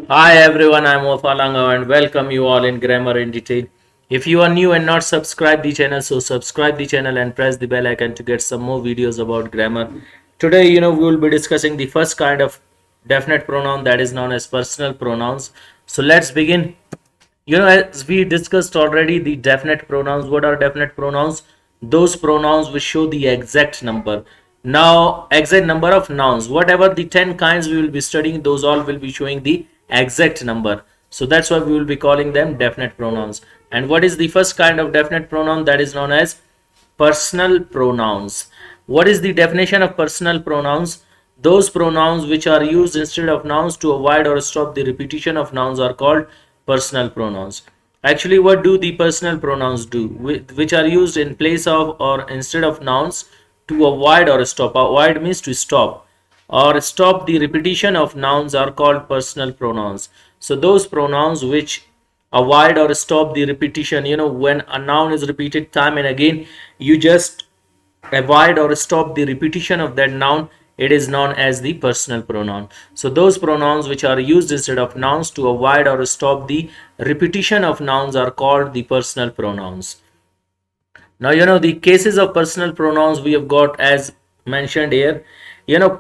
Hi everyone, I'm Ofalanga and welcome you all in Grammar in Detail. If you are new and not subscribe the channel, so subscribe the channel and press the bell icon to get some more videos about grammar. Today, we will be discussing the first kind of definite pronoun that is known as personal pronouns. So let's begin. As we discussed already, the definite pronouns. What are definite pronouns? Those pronouns which show the exact number. Now, exact number of nouns. Whatever the 10 kinds we will be studying, those all will be showing the exact number. So that's why we will be calling them definite pronouns. And what is the first kind of definite pronoun? That is known as personal pronouns. What is the definition of personal pronouns? Those pronouns which are used instead of nouns to avoid or stop the repetition of nouns are called personal pronouns. Actually, what do the personal pronouns do? Which are used in place of or instead of nouns to avoid or stop. Avoid means to stop or stop the repetition of nouns are called personal pronouns. So those pronouns which avoid or stop the repetition, when a noun is repeated time and again, you just avoid or stop the repetition of that noun, it is known as the personal pronoun. So those pronouns which are used instead of nouns to avoid or stop the repetition of nouns are called the personal pronouns. Now, the cases of personal pronouns we have got as mentioned here.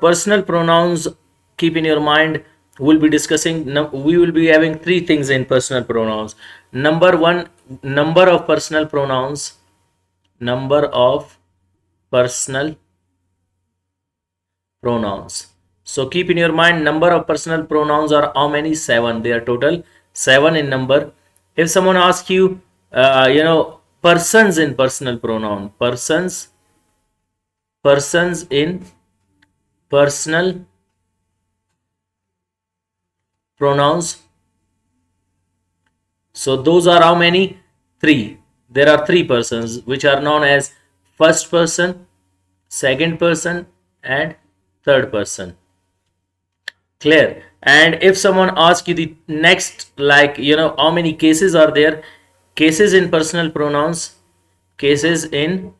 Personal pronouns, keep in your mind, we'll be discussing, we will be having three things in personal pronouns. Number one, number of personal pronouns, number of personal pronouns. So keep in your mind, number of personal pronouns are how many? Seven. They are total seven in number. If someone asks you, persons in personal pronoun, persons in personal pronouns. So those are how many? Three. There are three persons which are known as first person, second person, and third person. Clear? And if someone asks you the next, like, how many cases are there? Cases in personal pronouns, cases in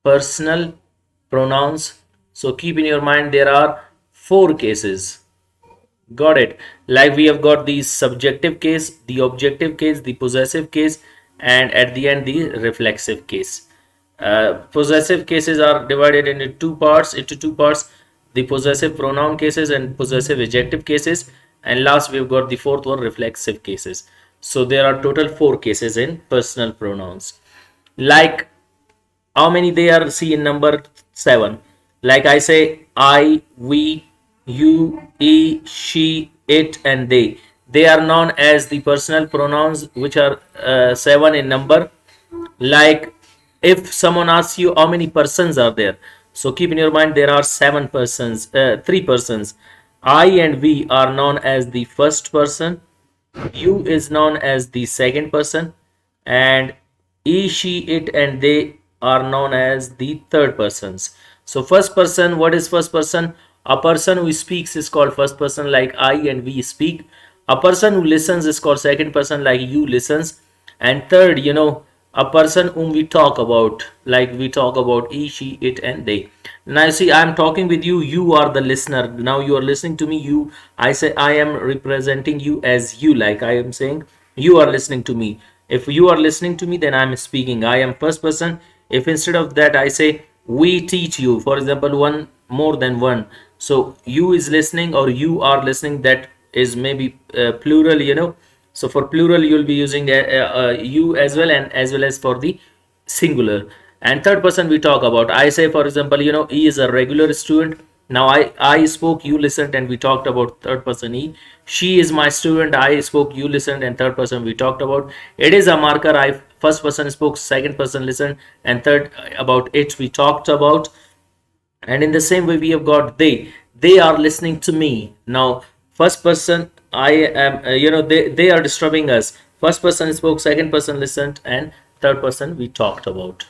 personal pronouns. So keep in your mind there are four cases. Got it? Like we have got the subjective case, the objective case, the possessive case, and at the end the reflexive case. Possessive cases are divided into two parts, the possessive pronoun cases and possessive adjective cases, and last we've got the fourth one, reflexive cases. So there are total four cases in personal pronouns. Like how many they are? See, in number seven, like I say, I, we, you, he, she, it, and they are known as the personal pronouns which are seven in number. Like if someone asks you how many persons are there, so keep in your mind there are seven persons, three persons. I and we are known as the first person, you is known as the second person, and he, she, it, and they are known as the third persons. So first person, what is first person? A person who speaks is called first person, like I and we speak. A person who listens is called second person, like you listens. And third, a person whom we talk about, like we talk about he, she, it, and they. Now you see, I'm talking with you, you are the listener. Now you are listening to me, you, I say I am representing you as you, like I am saying you are listening to me. If you are listening to me, then I'm speaking, I am first person. If instead of that I say we teach you, for example, one more than one, so you is listening or you are listening, that is maybe plural, so for plural you will be using you as well, and as well as for the singular. And third person we talk about, I say for example, he is a regular student. Now I spoke, you listened, and we talked about third person he. She is my student, I spoke, you listened, and third person we talked about. It is a marker, I first person spoke, second person listened, and third about it we talked about. And in the same way we have got they are listening to me. Now first person, I am, they are disturbing us. First person spoke, second person listened, and third person we talked about.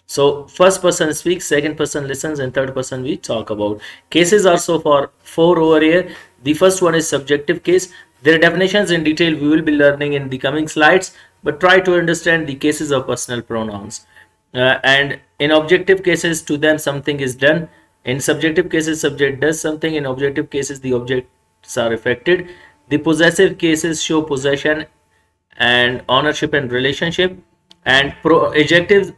So first person speaks, second person listens, and third person we talk about. Cases are so far four over here. The first one is subjective case. Their definitions in detail we will be learning in the coming slides, but try to understand the cases of personal pronouns. And in objective cases, to them something is done. In subjective cases, subject does something. In objective cases, the object are affected. The possessive cases show possession and ownership and relationship, and adjectives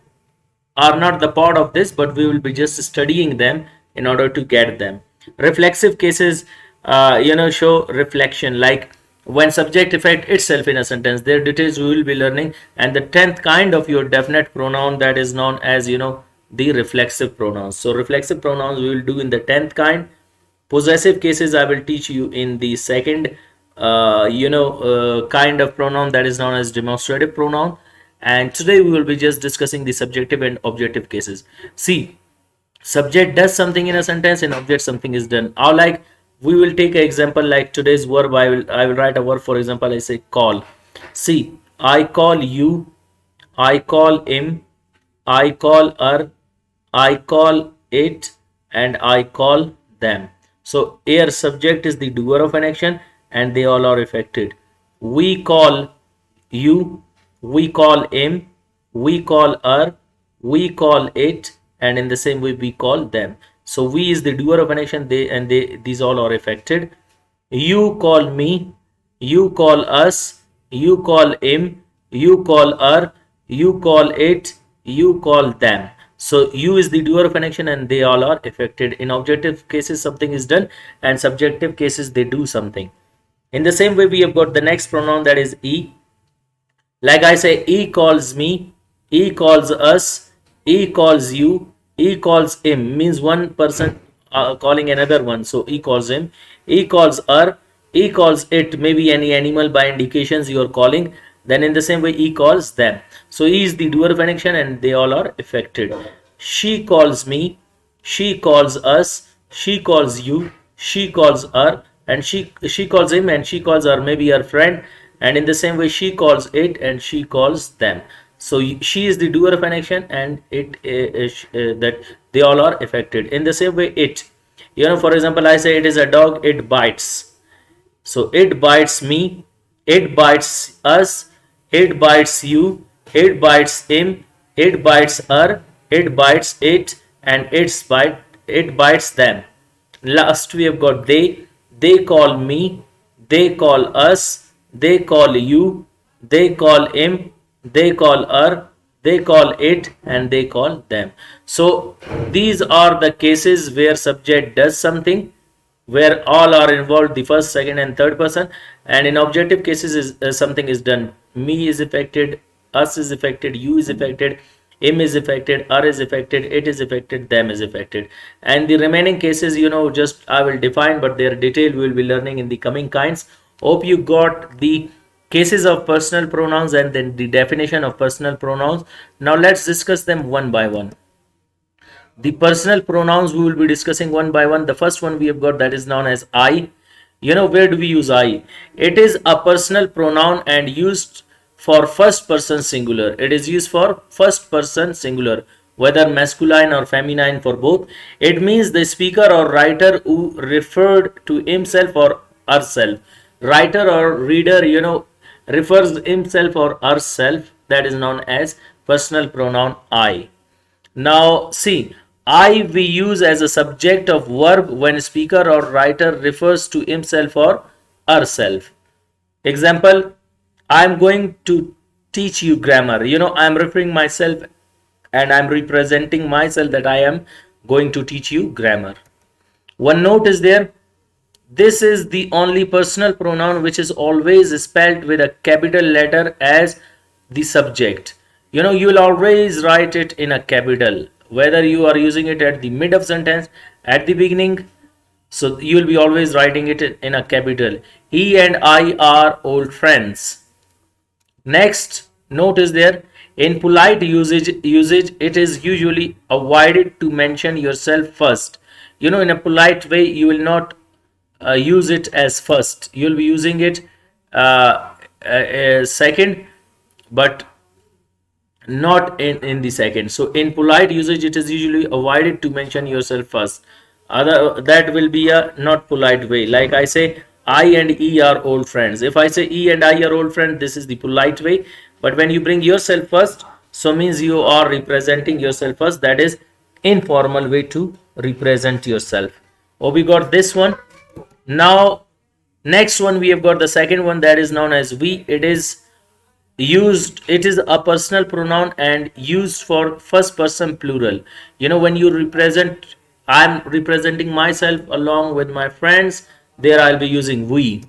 are not the part of this, but we will be just studying them in order to get them. Reflexive cases, show reflection, like when subject effect itself in a sentence. Their details we will be learning. And the 10th kind of your definite pronoun, that is known as, the reflexive pronouns. So reflexive pronouns we will do in the 10th kind. Possessive cases I will teach you in the second kind of pronoun, that is known as demonstrative pronoun. And today we will be just discussing the subjective and objective cases. See, subject does something in a sentence and object something is done. Or like we will take an example like today's verb. I will write a verb. For example, I say call. See, I call you, I call him, I call her, I call it, and I call them. So here subject is the doer of an action and they all are affected. We call you, we call him, we call her, we call it, and in the same way we call them. So we is the doer of an action, these all are affected. You call me, you call us, you call him, you call her, you call it, you call them. So you is the doer of an action and they all are affected. In objective cases something is done, and subjective cases they do something. In the same way we have got the next pronoun, that is he. Like I say, he calls me, he calls us, he calls you, he calls him, means one person calling another one. So he calls him, he calls her, he calls it, maybe any animal by indications you are calling. Then in the same way he calls them. So he is the doer of an action and they all are affected. She calls me, she calls us, she calls you, she calls her, and she calls him and she calls her, maybe her friend. And in the same way she calls it and she calls them. So she is the doer of an action and it that they all are affected. In the same way it, for example, I say it is a dog, it bites. So it bites me, it bites us, it bites you, it bites him, it bites her, it bites it, and it bites them. Last we have got they call me, they call us, they call you, they call him, they call her, they call it, and they call them. So these are the cases where subject does something, where all are involved, the first, second, and third person. And in objective cases is something is done. Me is affected, us is affected, you is affected, him is affected, her is affected, it is affected, them is affected. And the remaining cases, just I will define, but their detail we will be learning in the coming kinds. Hope you got the cases of personal pronouns and then the definition of personal pronouns. Now let's discuss them one by one. The personal pronouns we will be discussing one by one. The first one we have got, that is known as I. Where do we use I? It is a personal pronoun and used for first person singular. It is used for first person singular, whether masculine or feminine, for both. It means the speaker or writer who referred to himself or herself. Writer or reader, refers himself or herself. That is known as personal pronoun I. Now see, I we use as a subject of verb when speaker or writer refers to himself or herself. Example, I am going to teach you grammar. I am referring myself and I am representing myself that I am going to teach you grammar. One note is there. This is the only personal pronoun which is always spelled with a capital letter as the subject. You will always write it in a capital, whether you are using it at the mid of sentence, at the beginning. So you will be always writing it in a capital. He and I are old friends. Next note is there. In polite usage it is usually avoided to mention yourself first. In a polite way you will not use it as first. You will be using it second, but not in the second. So in polite usage it is usually avoided to mention yourself first. That will be a not polite way. Like I say I and he are old friends. If I say he and I are old friends, this is the polite way. But when you bring yourself first, so means you are representing yourself first. That is informal way to represent yourself. Oh, we got this one. Now Next one, we have got the second one, that is known as we. It is a personal pronoun and used for first person plural. When you represent, I'm representing myself along with my friends, there I'll be using we.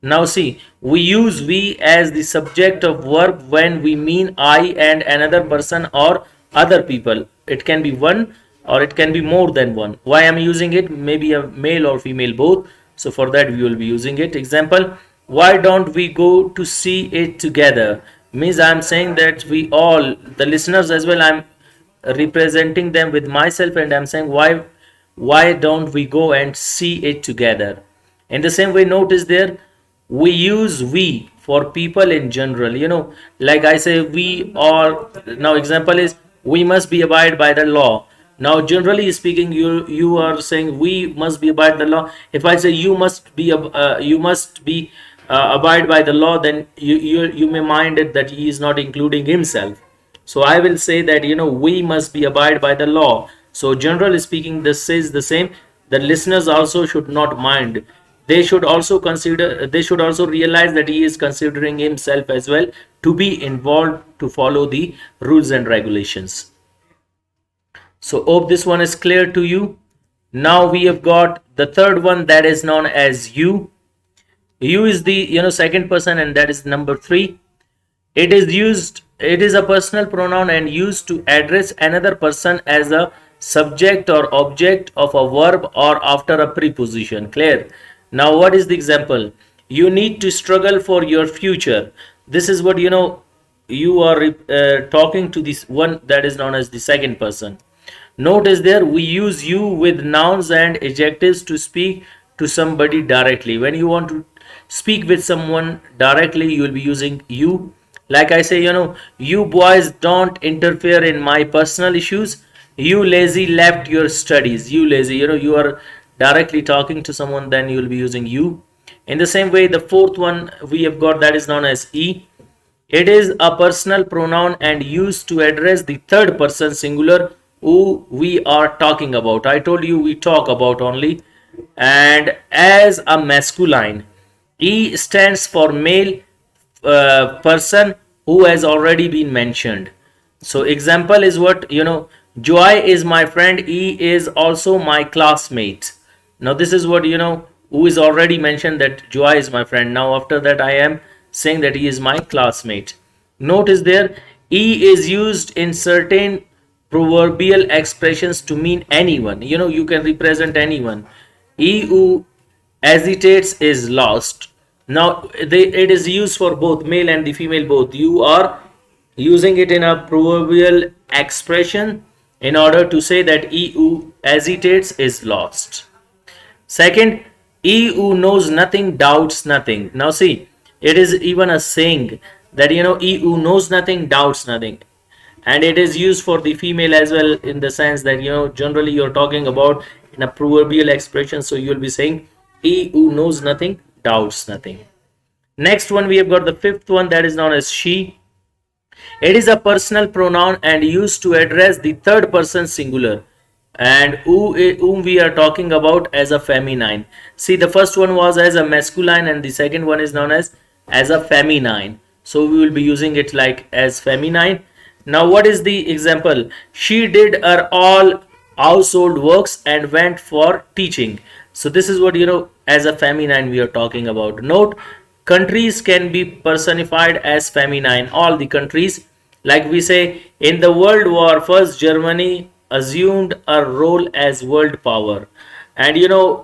Now see, we use we as the subject of verb when we mean I and another person or other people. It can be one or it can be more than one. Why I'm using it? Maybe a male or female both. So for that we will be using it. Example, why don't we go to see it together? Means I'm saying that we all, the listeners as well, I'm representing them with myself and I'm saying why don't we go and see it together. In the same way, notice there, we use we for people in general, like I say we, or now example is we must be abide by the law. Now generally speaking, you are saying we must be abide the law. If I say you must be abide by the law, then you may mind it that he is not including himself. So I will say that we must be abide by the law. So generally speaking, this is the same. The listeners also should not mind. They should also realize that he is considering himself as well to be involved to follow the rules and regulations. So hope this one is clear to you. Now we have got the third one, that is known as you. You is the second person, and that is number 3. It is a personal pronoun and used to address another person as a subject or object of a verb or after a preposition. Clear? Now what is the example? You need to struggle for your future. This is what you are talking to this one, that is known as the second person. Notice there, we use you with nouns and adjectives to speak to somebody directly. When you want to speak with someone directly, you will be using you. Like I say, you boys don't interfere in my personal issues. You lazy left your studies. You lazy, you are directly talking to someone, then you will be using you. In the same way, the fourth one we have got, that is known as he. It is a personal pronoun and used to address the third person singular who we are talking about. I told you we talk about only. And as a masculine, E stands for male person who has already been mentioned. So example is what, Joy is my friend, E is also my classmate. Now this is what, who is already mentioned, that Joy is my friend. Now after that I am saying that he is my classmate. Notice there, E is used in certain proverbial expressions to mean anyone. You can represent anyone. He who hesitates is lost. Now it is used for both male and the female both. You are using it in a proverbial expression in order to say that he who hesitates is lost. Second, he who knows nothing doubts nothing. Now see, it is even a saying that he who knows nothing doubts nothing, and it is used for the female as well, in the sense that generally you're talking about in a proverbial expression, so you'll be saying he who knows nothing doubts nothing. Next one, we have got the fifth one, that is known as she. It is a personal pronoun and used to address the third person singular, and whom we are talking about as a feminine. See, the first one was as a masculine and the second one is known as a feminine. So we will be using it like as feminine. Now what is the example? She did her all household works and went for teaching. So this is what as a feminine we are talking about. Note, countries can be personified as feminine. All the countries, like we say, in the World War First, Germany assumed a role as world power. And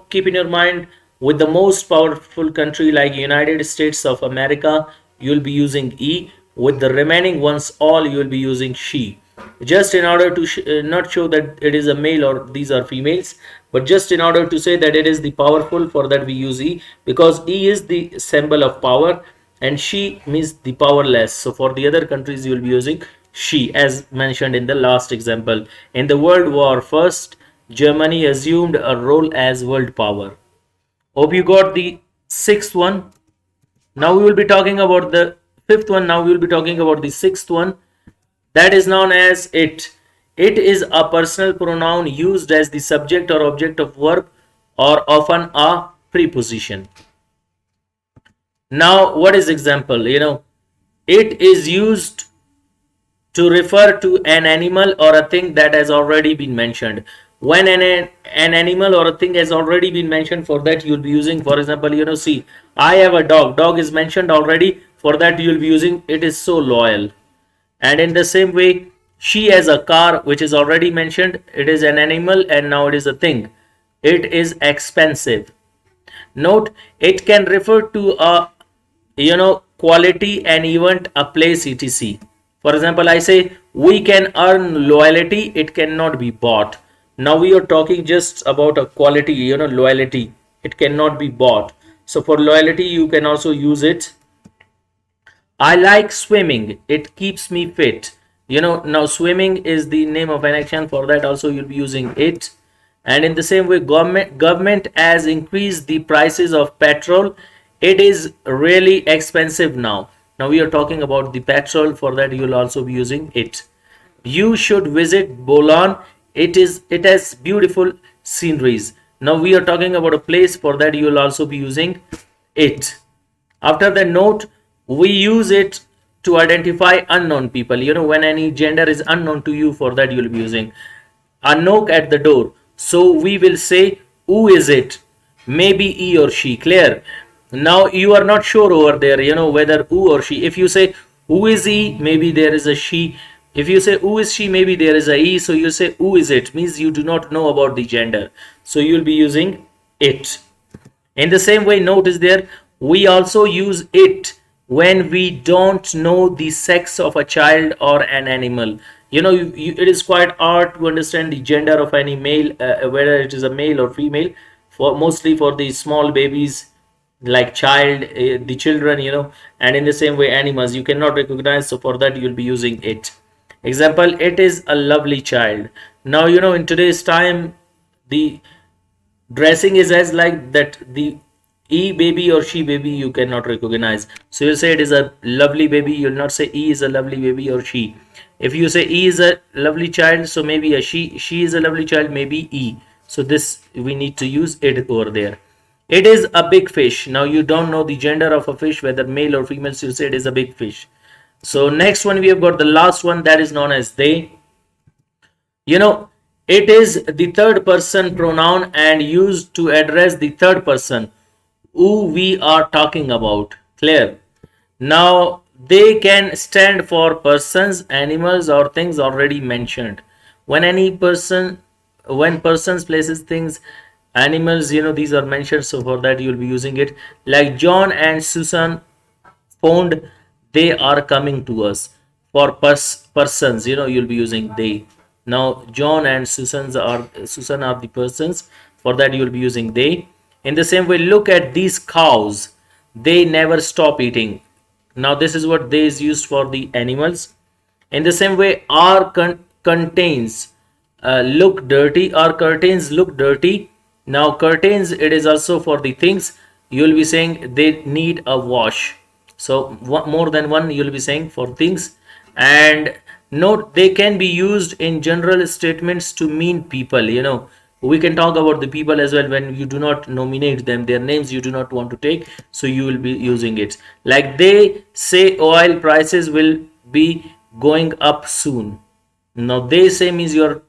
keep in your mind, with the most powerful country like United States of America, you'll be using E. With the remaining ones all, you will be using she, just in order to not show that it is a male or these are females, but just in order to say that it is the powerful. For that we use E, because E is the symbol of power and she means the powerless. So for the other countries you will be using she, as mentioned in the last example. In the World War First, Germany assumed a role as world power. Hope you got the sixth one. Now we will be talking about the fifth one. Now we will be talking about the sixth one, that is known as it. It is a personal pronoun used as the subject or object of verb or often a preposition. Now what is example? It is used to refer to an animal or a thing that has already been mentioned. When an animal or a thing has already been mentioned, for that you'll be using, for example, see, I have a dog. Dog is mentioned already. For that you'll be using it is so loyal. And in the same way, she has a car, which is already mentioned. It is an animal and now it is a thing. It is expensive. Note, it can refer to a quality, an event, a place, etc. For example, I say we can earn loyalty, it cannot be bought. Now we are talking just about a quality, loyalty, it cannot be bought. So for loyalty you can also use it. I like swimming. It keeps me fit. Now swimming is the name of an action. For that also you'll be using it. And in the same way, government has increased the prices of petrol. It is really expensive now. Now we are talking about the petrol. For that you'll also be using it. You should visit Boulogne. It has beautiful sceneries. Now we are talking about a place. For that you will also be using it. After the note, we use it to identify unknown people. When any gender is unknown to you, for that you'll be using a knock at the door. So we will say, who is it? Maybe he or she. Clear? Now you are not sure over there, whether who or she. If you say, who is he? Maybe there is a she. If you say, who is she? Maybe there is a he. So you say, who is it? Means you do not know about the gender. So you'll be using it. In the same way, notice there, we also use it when we don't know the sex of a child or an animal. It is quite hard to understand the gender of any male, whether it is a male or female. For mostly for the small babies, like child, the children, and in the same way, animals you cannot recognize. So for that, you'll be using it. Example: it is a lovely child. Now in today's time, the dressing is as like that, the e baby or she baby you cannot recognize. So you say it is a lovely baby, you'll not say e is a lovely baby or she. If you say e is a lovely child, so maybe a she is a lovely child, maybe e. So this we need to use it over there. It is a big fish. Now you don't know the gender of a fish, whether male or female, so you say it is a big fish. So next one, we have got the last one, that is known as they. It is the third person pronoun and used to address the third person who we are talking about. Clear? Now they can stand for persons, animals, or things already mentioned. When persons, places, things, animals, these are mentioned, so for that you'll be using it. Like John and Susan phoned, they are coming to us. For persons, you'll be using they. Now John and Susan are the persons. For that you'll be using they. In the same way, look at these cows, they never stop eating. Now this is what they is used for the animals. In the same way, our contains look dirty, our curtains look dirty. Now curtains, it is also for the things. You will be saying they need a wash. So more than one you will be saying for things. And note, they can be used in general statements to mean people. We can talk about the people as well when you do not nominate them, their names you do not want to take, so you will be using it. Like they say oil prices will be going up soon. Now they say means you're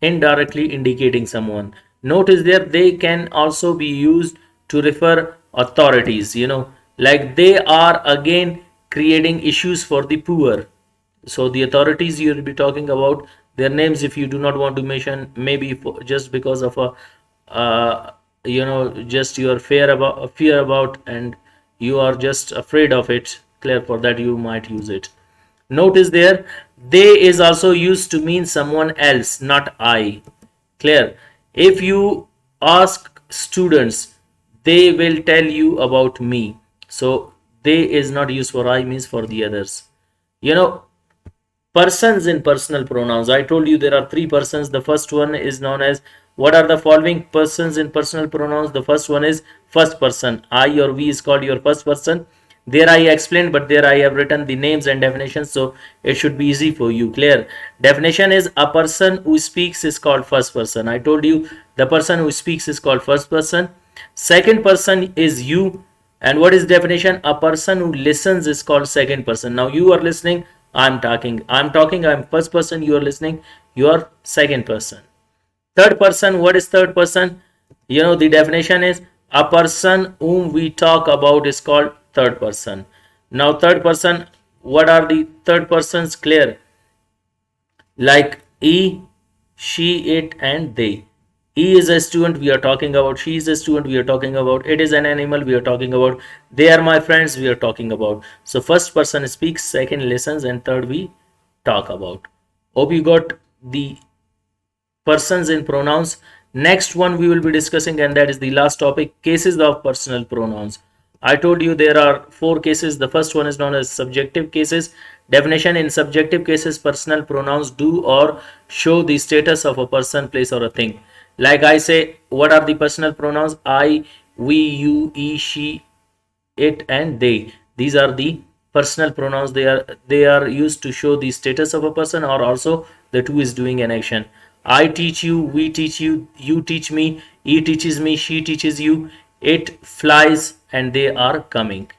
indirectly indicating someone. Notice there, they can also be used to refer authorities, like they are again creating issues for the poor. So the authorities you'll be talking about, their names if you do not want to mention, maybe just because of a just your fear about, and you are just afraid of it. Clear? For that you might use it. Notice there, they is also used to mean someone else, not I. Clear? If you ask students, they will tell you about me. So they is not used for I, means for the others. Persons in personal pronouns, I told you there are three persons. The first one is known as, what are the following persons in personal pronouns? The first one is first person. I or we is called your first person. There I explained, but there I have written the names and definitions, so it should be easy for you. Clear? Definition is, a person who speaks is called first person. I told you the person who speaks is called first person. Second person is you. And what is definition? A person who listens is called second person. Now you are listening, I'm talking. I'm first person, you are listening, you are second person. Third person, what is third person? The definition is a person whom we talk about is called third person. Now, third person, what are the third persons? Clear, like he, she, it, and they. He is a student, we are talking about. She is a student, we are talking about. It is an animal, we are talking about. They are my friends, we are talking about. So, first person speaks, second listens, and third we talk about. Hope you got the persons in pronouns. Next one we will be discussing, and that is the last topic, cases of personal pronouns. I told you there are four cases. The first one is known as subjective cases. Definition: in subjective cases, personal pronouns do or show the status of a person, place, or a thing. Like I say, what are the personal pronouns? I, we, you, he, she, it, and they. These are the personal pronouns. They are used to show the status of a person, or also that who is doing an action. I teach you, we teach you, you teach me, he teaches me, she teaches you, it flies, and they are coming.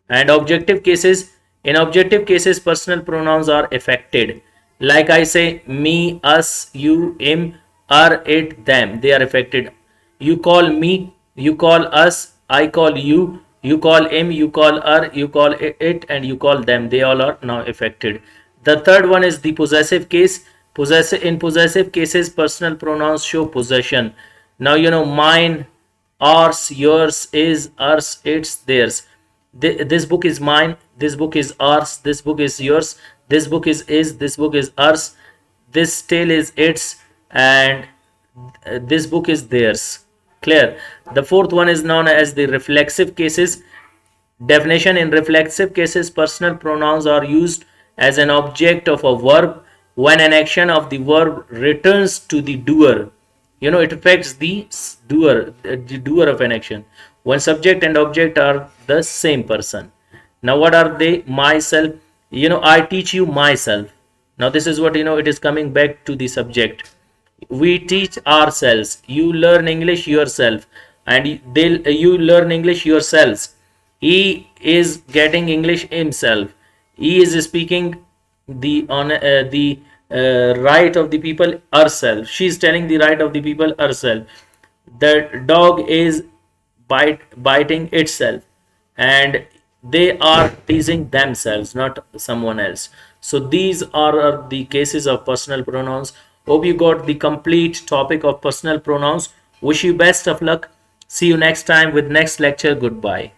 And objective cases, in objective cases personal pronouns are affected. Like I say, me, us, you, him, her, it, them, they are affected. You call me, you call us, I call you, you call him, you call her, you call it, and you call them, they all are now affected. The third one is the possessive case. In possessive cases personal pronouns show possession. Now mine, ours, yours, is, ours, it's, theirs. This book is mine, this book is ours, this book is yours, this book is, this book is ours, this tale is its, and this book is theirs. Clear? The fourth one is known as the reflexive cases. Definition: in reflexive cases personal pronouns are used as an object of a verb when an action of the verb returns to the doer. It affects the doer of an action when subject and object are the same person. Now what are they? Myself, I teach you myself. Now this is what, it is coming back to the subject. We teach ourselves, you learn english yourself, and you learn english yourselves. He is getting english himself. He is speaking the right of the people herself. She is telling the right of the people herself. The dog is biting itself, and they are teasing themselves, not someone else. So these are the cases of personal pronouns. Hope you got the complete topic of personal pronouns. Wish you best of luck. See you next time with next lecture. Goodbye.